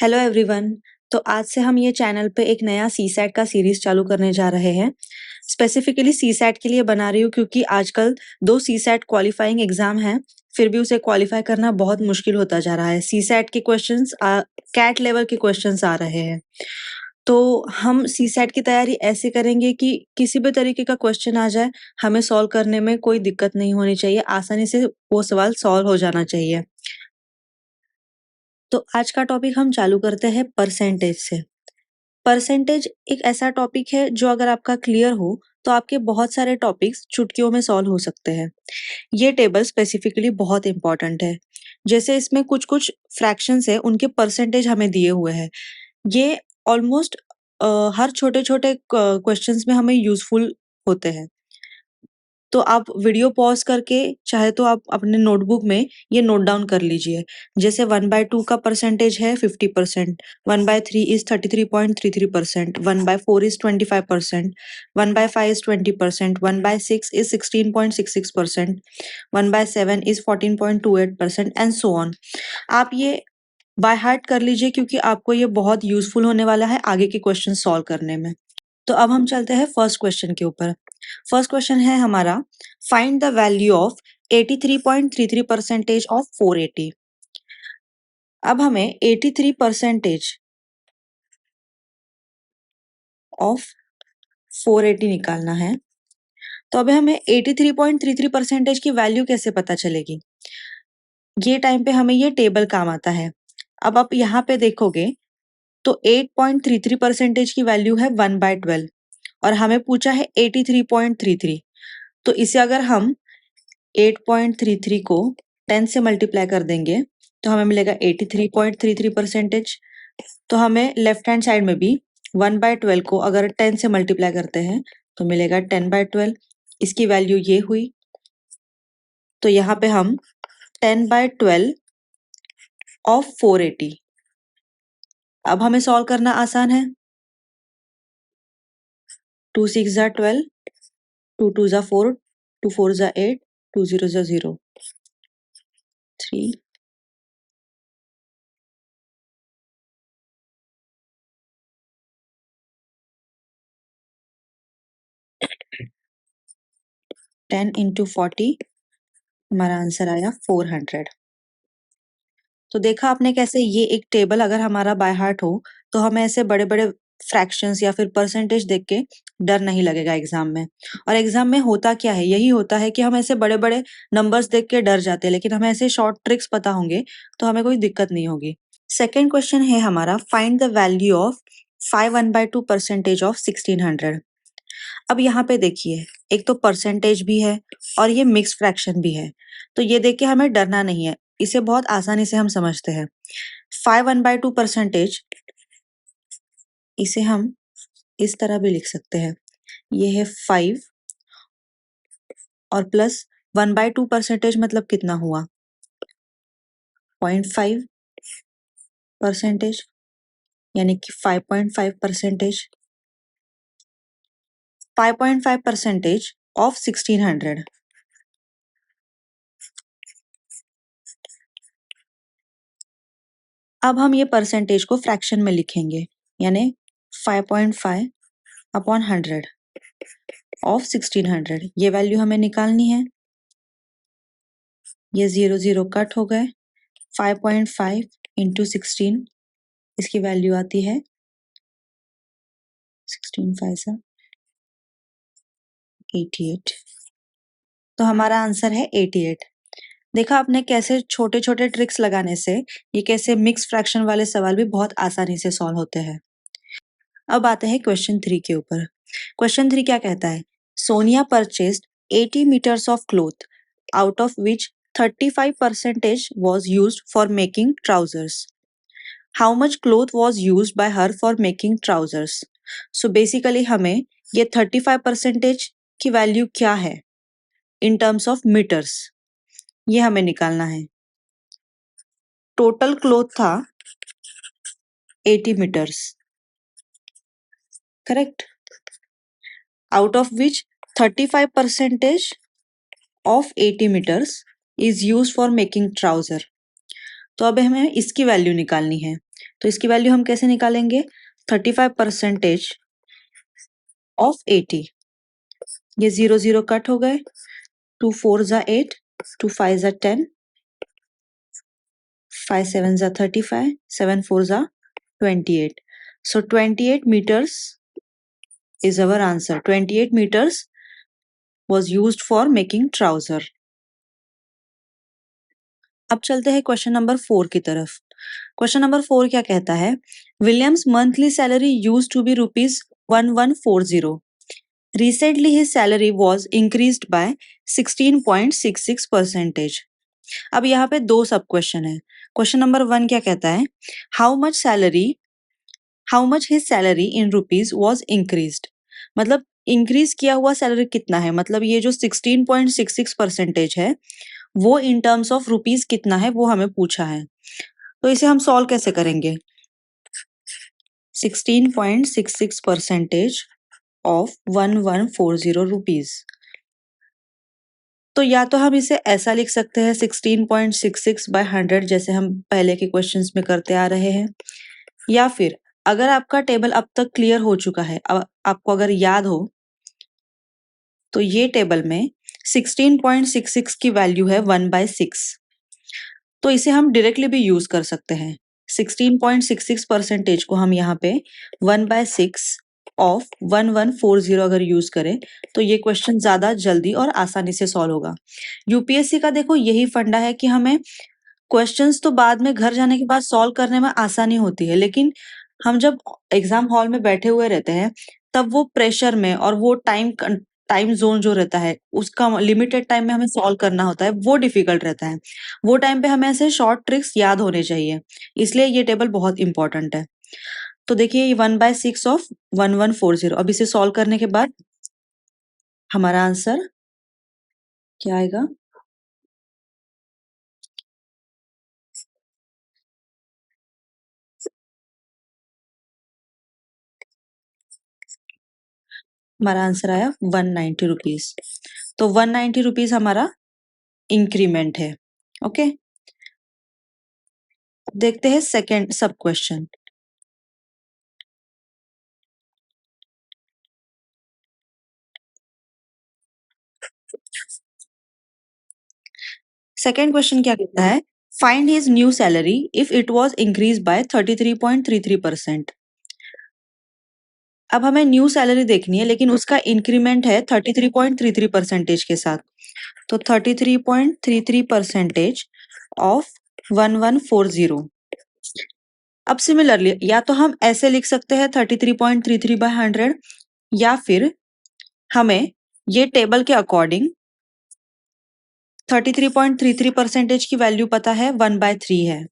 Hello everyone. तो आज से हम ये चैनल पे एक नया सीसैट का सीरीज चालू करने जा रहे हैं। स्पेसिफिकली सीसैट के लिए बना रही हूँ क्योंकि आजकल 2 सीसैट क्वालिफाइंग एग्जाम हैं, फिर भी उसे क्वालिफाई करना बहुत मुश्किल होता जा रहा है। सीसैट के क्वेश्चंस कैट लेवल के क्वेश्चंस आ रहे हैं। तो हम सीसैट की तैयारी ऐसे करेंगे कि किसी भी तरीके का क्वेश्चन आ जाए, हमें सॉल्व करने में कोई दिक्कत नहीं होनी चाहिए, आसानी से वो सवाल सॉल्व हो जाना चाहिए। तो आज का टॉपिक हम चालू करते हैं परसेंटेज से। परसेंटेज एक ऐसा टॉपिक है जो अगर आपका क्लियर हो तो आपके बहुत सारे टॉपिक्स चुटकियों में सॉल्व हो सकते हैं। ये टेबल स्पेसिफिकली बहुत इंपॉर्टेंट है। जैसे इसमें कुछ कुछ फ्रैक्शंस है, उनके परसेंटेज हमें दिए हुए हैं। ये ऑलमोस्ट हर छोटे छोटे क्वेश्चंस में हमें यूजफुल होते हैं। तो आप वीडियो पॉज करके चाहे तो आप अपने नोटबुक में ये नोट डाउन कर लीजिए। जैसे 1/2 का परसेंटेज है 50%, 1/3 is 33.33%, 1/4 is 25%, 1/5 is 20%, 1/6 is 16.66%, 1/7 is 14.28% and so on. आप ये बाय हार्ट कर लीजिए क्योंकि आपको ये बहुत यूजफुल होने वाला है आगे के क्वेश्चन सॉल्व करने में। तो अब हम चलते हैं फर्स्ट क्वेश्चन के ऊपर। फर्स्ट क्वेश्चन है हमारा, find the value of 83.33 percentage of 480। अब हमें 83 परसेंटेज ऑफ 480 निकालना है। तो अब हमें 83.33 परसेंटेज की वैल्यू कैसे पता चलेगी? ये टाइम पे हमें ये टेबल काम आता है। अब आप यहाँ पे देखोगे तो 8.33 परसेंटेज की वैल्यू है 1/12 और हमें पूछा है 83.33। तो इसे अगर हम 8.33 को 10 से मल्टीप्लाई कर देंगे तो हमें मिलेगा 83.33 परसेंटेज। तो हमें लेफ्ट हैंड साइड में भी 1/12 को अगर 10 से मल्टीप्लाई करते हैं तो मिलेगा 10/12। इसकी वैल्यू ये हुई। तो यहाँ पे हम 10/12 ऑफ 480। अब हमें सॉल्व करना आसान है। 2 6 जा 12, 2 2 जा 4, 2 4 जा 8, 2 0 जा 0, 3 10 इंटू 40, हमारा आंसर आया 400। तो देखा आपने कैसे ये एक टेबल अगर हमारा बाय हार्ट हो तो हमें ऐसे बड़े बड़े फ्रैक्शंस या फिर परसेंटेज देख के डर नहीं लगेगा एग्जाम में। और एग्जाम में होता क्या है, यही होता है कि हम ऐसे बड़े बड़े नंबर्स देख के डर जाते हैं, लेकिन हमें ऐसे शॉर्ट ट्रिक्स पता होंगे तो हमें कोई दिक्कत नहीं होगी। सेकेंड क्वेश्चन है हमारा, find the value of 5 percentage of 1600। अब यहाँ पे देखिए, एक तो परसेंटेज भी है और ये मिक्स फ्रैक्शन भी है। तो ये देख के हमें डरना नहीं है, इसे बहुत आसानी से हम समझते हैं। 5 परसेंटेज, इसे हम इस तरह भी लिख सकते हैं। ये है 5 और प्लस 1/2 परसेंटेज मतलब कितना हुआ? 0.5 परसेंटेज, यानी कि 5.5 परसेंटेज। 5.5 percentage of 1600। अब हम ये परसेंटेज को फ्रैक्शन में लिखेंगे, यानी 5.5 अपॉन 100 ऑफ 1600। ये वैल्यू हमें निकालनी है। ये 0 0 कट हो गए। 5.5 इंटू 16, इसकी वैल्यू आती है 16 5 सा 88। तो हमारा आंसर है 88। देखा आपने कैसे छोटे छोटे ट्रिक्स लगाने से ये कैसे मिक्स फ्रैक्शन वाले सवाल भी बहुत आसानी से सॉल्व होते हैं। अब आते हैं क्वेश्चन 3 के ऊपर। क्वेश्चन 3 क्या कहता है? Sonia purchased 80 meters of cloth, out of which 35 percentage was used for making trousers. How much cloth was used by her for making trousers? So basically हमें ये 35 परसेंटेज की वैल्यू क्या है इन टर्म्स ऑफ मीटर्स, ये हमें निकालना है। Total cloth था 80 metres, correct, out of which 35 percentage of 80 metres is use for making trouser. तो अब हमें इसकी वैल्यू निकालनी है। तो इसकी वैल्यू हम कैसे निकालेंगे? 35% ऑफ 80। ये 0 0 कट हो गए। 2 4 जा 8, 2 5 जा 10, 5 7 जा 35, 7 4 जा 28. So 28 meters is our answer. 28 meters was used for making trouser. अब चलते हैं क्वेश्चन नंबर 4 की तरफ। क्वेश्चन नंबर 4 क्या कहता है? Williams monthly salary use to be ₹1140. Recently his salary was increased by 16.66%. अब यहाँ पे दो सब क्वेश्चन है। क्वेश्चन नंबर 1 क्या कहता है? How much his salary in rupees was increased. मतलब इंक्रीज किया हुआ सैलरी कितना है, मतलब ये जो 16.66% है वो इन टर्म्स ऑफ रुपीज कितना है वो हमें पूछा है। तो इसे हम सॉल्व कैसे करेंगे? 16.66% ऑफ 1140 रुपीज। तो या तो हम इसे ऐसा लिख सकते हैं 16.66/100 जैसे हम पहले के क्वेश्चंस में करते आ रहे हैं, या फिर अगर आपका टेबल अब तक क्लियर हो चुका है, अब आपको अगर याद हो तो ये टेबल में 16.66 की वैल्यू है 1/6, तो इसे हम डायरेक्टली भी यूज कर सकते हैं। 16.66% को हम यहाँ पे 1/6 ऑफ 1140 अगर यूज करें तो ये क्वेश्चन ज्यादा जल्दी और आसानी से सॉल्व होगा। यूपीएससी का देखो यही फंडा है कि हमें क्वेश्चंस तो बाद में घर जाने के बाद सॉल्व करने में आसानी होती है, लेकिन हम जब एग्जाम हॉल में बैठे हुए रहते हैं तब वो प्रेशर में और वो टाइम जोन जो रहता है उसका लिमिटेड टाइम में हमें सॉल्व करना होता है, वो डिफिकल्ट रहता है। वो टाइम पे हमें ऐसे शॉर्ट ट्रिक्स याद होने चाहिए, इसलिए ये टेबल बहुत इंपॉर्टेंट है। तो देखिए ये 1/6 ऑफ 1140, अब इसे सॉल्व करने के बाद हमारा आंसर क्या आएगा? हमारा आंसर आया 190 रुपीज। तो 190 रुपीज हमारा इंक्रीमेंट है। ओके, देखते हैं सेकेंड सब क्वेश्चन। सेकेंड क्वेश्चन क्या कहता है? Find his new salary if it was increase by 33.33%। अब हमें न्यू सैलरी देखनी है लेकिन उसका इंक्रीमेंट है 33.33% के साथ। तो 33.33% ऑफ 1140। अब सिमिलरली या तो हम ऐसे लिख सकते हैं 33.33/100, या फिर हमें ये टेबल के अकॉर्डिंग 33.33% की वैल्यू पता है 1/3 है,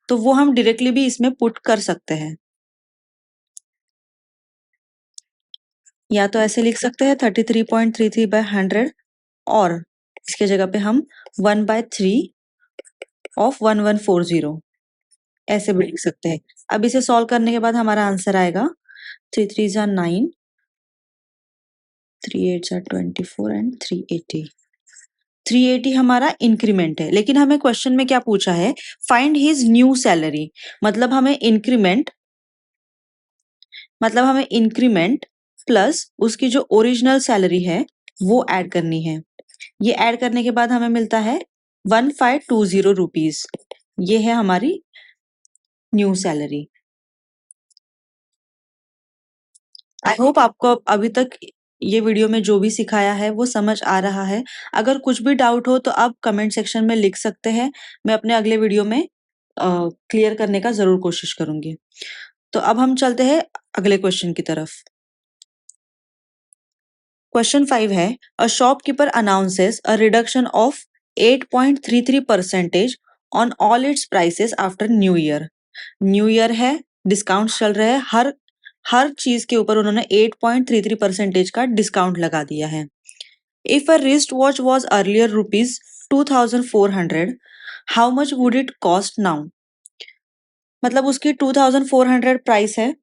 तो वो हम डायरेक्टली भी इसमें पुट कर सकते हैं। या तो ऐसे लिख सकते हैं 33.33/100, और इसके जगह पे हम 1/3 ऑफ 1140 ऐसे भी लिख सकते हैं। अब इसे सॉल्व करने के बाद हमारा आंसर आएगा 3 3 जा 9, 3 8 जा 24 एंड 380। 380 हमारा इंक्रीमेंट है, लेकिन हमें क्वेश्चन में क्या पूछा है? Find his new salary. मतलब हमें इंक्रीमेंट प्लस उसकी जो ओरिजिनल सैलरी है वो ऐड करनी है। ये ऐड करने के बाद हमें मिलता है 1520 रुपीज। ये है हमारी न्यू सैलरी। आई होप आपको अभी तक ये वीडियो में जो भी सिखाया है वो समझ आ रहा है। अगर कुछ भी डाउट हो तो आप कमेंट सेक्शन में लिख सकते हैं, मैं अपने अगले वीडियो में क्लियर करने का जरूर कोशिश करूंगी। तो अब हम चलते हैं अगले क्वेश्चन की तरफ। क्वेश्चन 5 है, a shopkeeper announces a reduction of 8.33% on all it's prices after new year. New year है, डिस्काउंट चल रहे हैं, हर चीज के ऊपर उन्होंने 8.33% का डिस्काउंट लगा दिया है। If a wrist watch was earlier ₹2400, how much would it cost now. मतलब उसकी 2400 प्राइस है,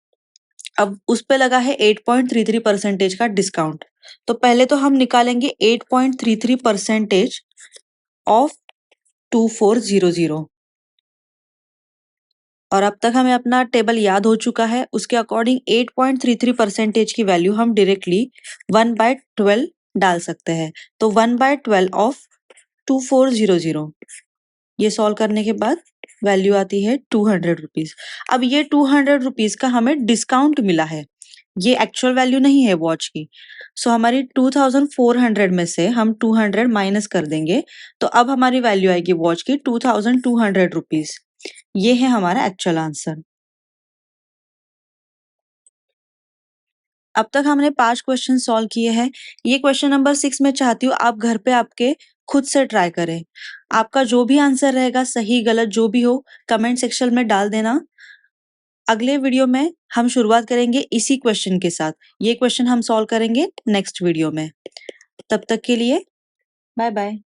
अब उस पे लगा है 8.33% का डिस्काउंट। तो पहले तो हम निकालेंगे 8.33% ऑफ 2400। और अब तक हमें अपना टेबल याद हो चुका है। उसके अकॉर्डिंग 8.33% की वैल्यू हम डायरेक्टली 1/12 डाल सकते हैं। तो 1/12 ऑफ 2400, ये सॉल्व करने के बाद वैल्यू आती है 200 रुपीज। अब ये 200 रुपीज का हमें डिस्काउंट मिला है, ये एक्चुअल वैल्यू नहीं है वॉच की। सो हमारी 2400 में से हम 200 माइनस कर देंगे, तो अब हमारी वैल्यू आएगी वॉच की 2200 रुपीज। ये है हमारा एक्चुअल आंसर। अब तक हमने 5 क्वेश्चन सॉल्व किए हैं। ये क्वेश्चन नंबर 6 मैं चाहती हूँ आप घर पे आपके खुद से ट्राई करें। आपका जो भी आंसर रहेगा, सही गलत जो भी हो, कमेंट सेक्शन में डाल देना। अगले वीडियो में हम शुरुआत करेंगे इसी क्वेश्चन के साथ। ये क्वेश्चन हम सॉल्व करेंगे नेक्स्ट वीडियो में। तब तक के लिए बाय बाय।